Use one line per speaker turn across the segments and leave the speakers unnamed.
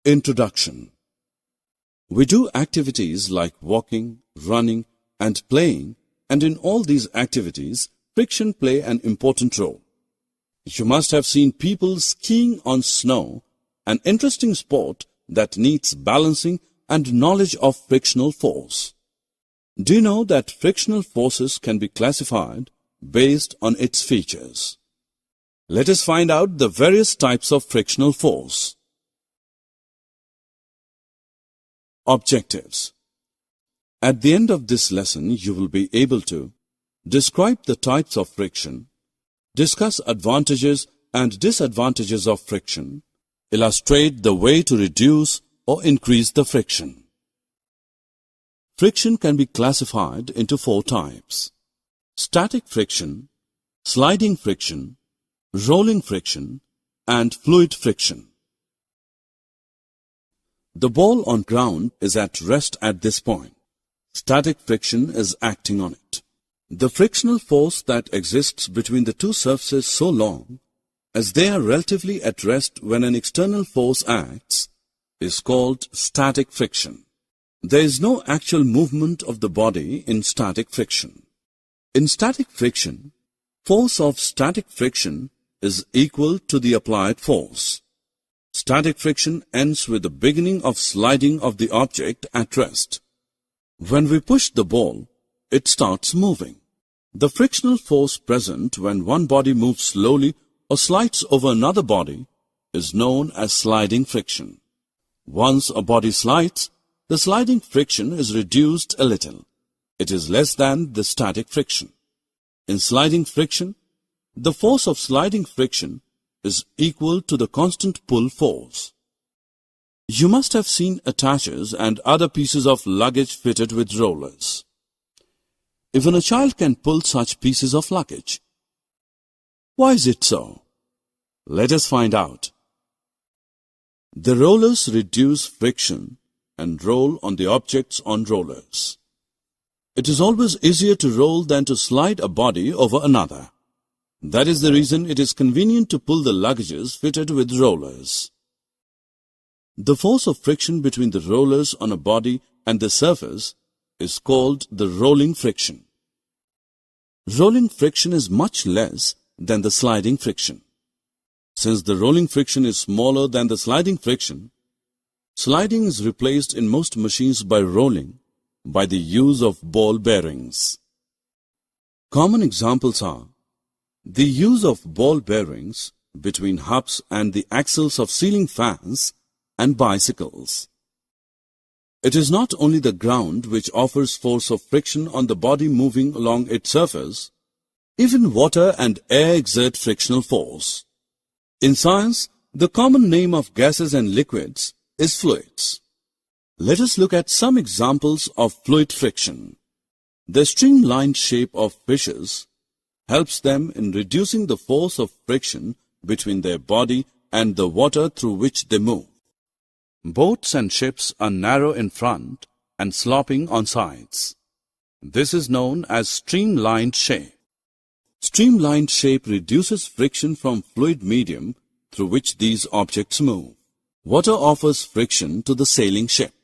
Introduction. We do activities like walking, running, and playing, and in all these activities, friction play an important role. You must have seen people skiing on snow, an interesting sport that needs balancing and knowledge of frictional force. Do you know that frictional forces can be classified based on its features? Let us find out the various types of frictional force. Objectives. At the end of this lesson, you will be able to describe the types of friction, discuss advantages and disadvantages of friction, illustrate the way to reduce or increase the friction. Friction can be classified into 4 types: static friction, sliding friction, rolling friction, and fluid friction. The ball on ground is at rest at this point. Static friction is acting on it. The frictional force that exists between the two surfaces so long as they are relatively at rest when an external force acts is called static friction. There is no actual movement of the body in static friction. In static friction, force of static friction is equal to the applied force. Static friction ends with the beginning of sliding of the object at rest. When we push the ball, it starts moving. The frictional force present when one body moves slowly or slides over another body is known as sliding friction. Once a body slides, the sliding friction is reduced a little. It is less than the static friction. In sliding friction, the force of sliding friction is equal to the constant pull force. You must have seen attachers and other pieces of luggage fitted with rollers. Even a child can pull such pieces of luggage. Why is it so? Let us find out. The rollers reduce friction and roll on the objects on rollers. It is always easier to roll than to slide a body over another. That is the reason it is convenient to pull the luggages fitted with rollers. The force of friction between the rollers on a body and the surface is called the rolling friction. Rolling friction is much less than the sliding friction. Since the rolling friction is smaller than the sliding friction, sliding is replaced in most machines by rolling by the use of ball bearings. Common examples are the use of ball bearings between hubs and the axles of ceiling fans and bicycles. It is not only the ground which offers force of friction on the body moving along its surface, even water and air exert frictional force. In science, the common name of gases and liquids is fluids. Let us look at some examples of fluid friction. The streamlined shape of fishes helps them in reducing the force of friction between their body and the water through which they move. Boats and ships are narrow in front and sloping on sides. This is known as streamlined shape. Streamlined shape reduces friction from fluid medium through which these objects move. Water offers friction to the sailing ship.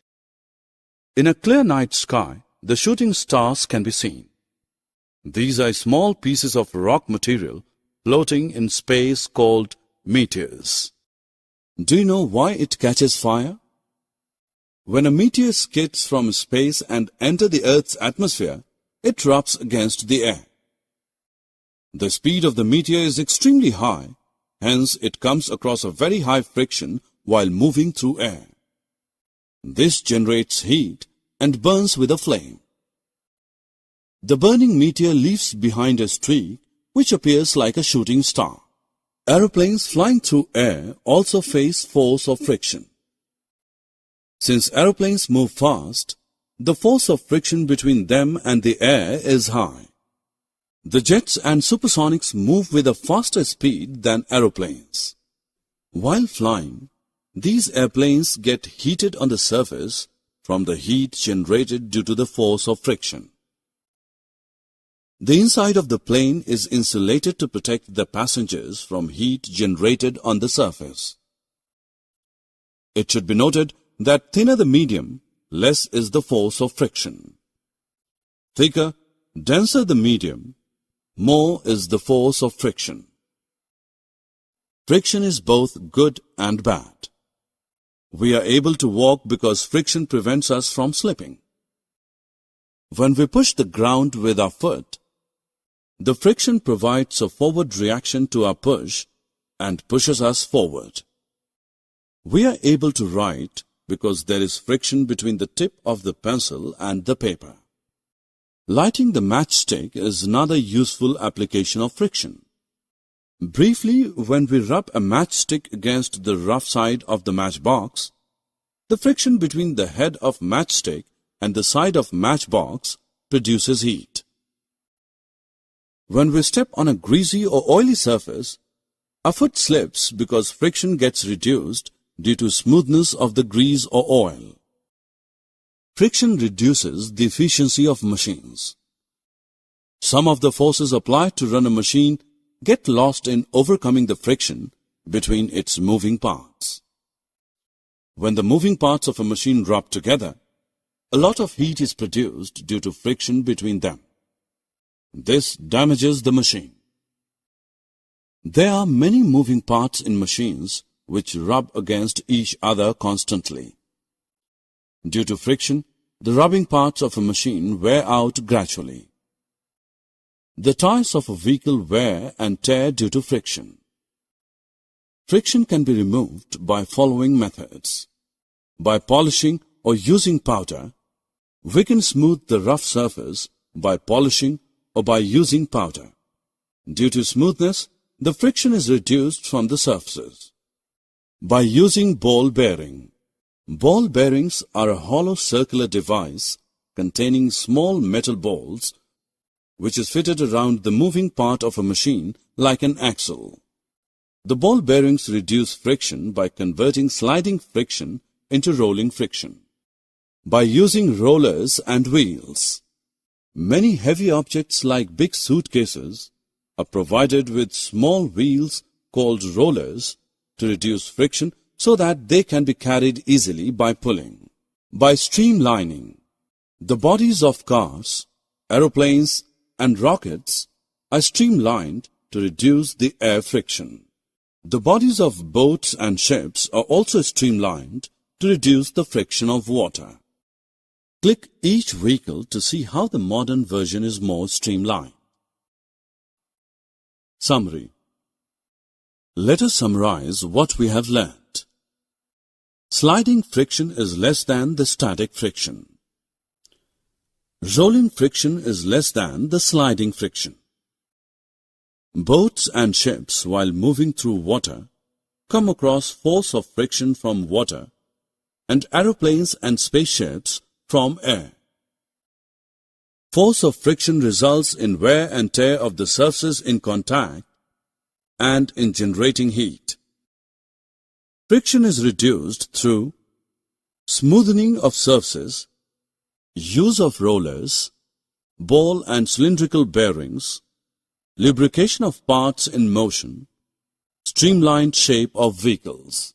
In a clear night sky, the shooting stars can be seen. These are small pieces of rock material floating in space called meteors. Do you know why it catches fire? When a meteor skids from space and enters the Earth's atmosphere, it rubs against the air. The speed of the meteor is extremely high, hence it comes across a very high friction while moving through air. This generates heat and burns with a flame. The burning meteor leaves behind a streak which appears like a shooting star. Aeroplanes flying through air also face force of friction. Since aeroplanes move fast, the force of friction between them and the air is high. The jets and supersonics move with a faster speed than aeroplanes. While flying, these airplanes get heated on the surface from the heat generated due to the force of friction. The inside of the plane is insulated to protect the passengers from heat generated on the surface. It should be noted that thinner the medium, less is the force of friction. Thicker, denser the medium, more is the force of friction. Friction is both good and bad. We are able to walk because friction prevents us from slipping. When we push the ground with our foot, the friction provides a forward reaction to our push and pushes us forward. We are able to write because there is friction between the tip of the pencil and the paper. Lighting the matchstick is another useful application of friction. Briefly, when we rub a matchstick against the rough side of the matchbox, the friction between the head of matchstick and the side of matchbox produces heat. When we step on a greasy or oily surface, our foot slips because friction gets reduced due to smoothness of the grease or oil. Friction reduces the efficiency of machines. Some of the forces applied to run a machine get lost in overcoming the friction between its moving parts. When the moving parts of a machine rub together, a lot of heat is produced due to friction between them. This damages the machine. There are many moving parts in machines which rub against each other constantly. Due to friction, the rubbing parts of a machine wear out gradually. The tires of a vehicle wear and tear due to friction. Friction can be removed by following methods. By polishing or using powder, we can smooth the rough surface by polishing or by using powder. Due to smoothness, the friction is reduced from the surfaces. By using ball bearing. Ball bearings are a hollow circular device containing small metal balls which is fitted around the moving part of a machine like an axle. The ball bearings reduce friction by converting sliding friction into rolling friction. By using rollers and wheels. Many heavy objects like big suitcases are provided with small wheels called rollers to reduce friction so that they can be carried easily by pulling. By streamlining. The bodies of cars, aeroplanes, and rockets are streamlined to reduce the air friction. The bodies of boats and ships are also streamlined to reduce the friction of water. Click each vehicle to see how the modern version is more streamlined. Summary. Let us summarize what we have learnt. Sliding friction is less than the static friction. Rolling friction is less than the sliding friction. Boats and ships, while moving through water, come across force of friction from water, and aeroplanes and spaceships from air. Force of friction results in wear and tear of the surfaces in contact and in generating heat. Friction is reduced through smoothening of surfaces, use of rollers, ball and cylindrical bearings, lubrication of parts in motion, streamlined shape of vehicles.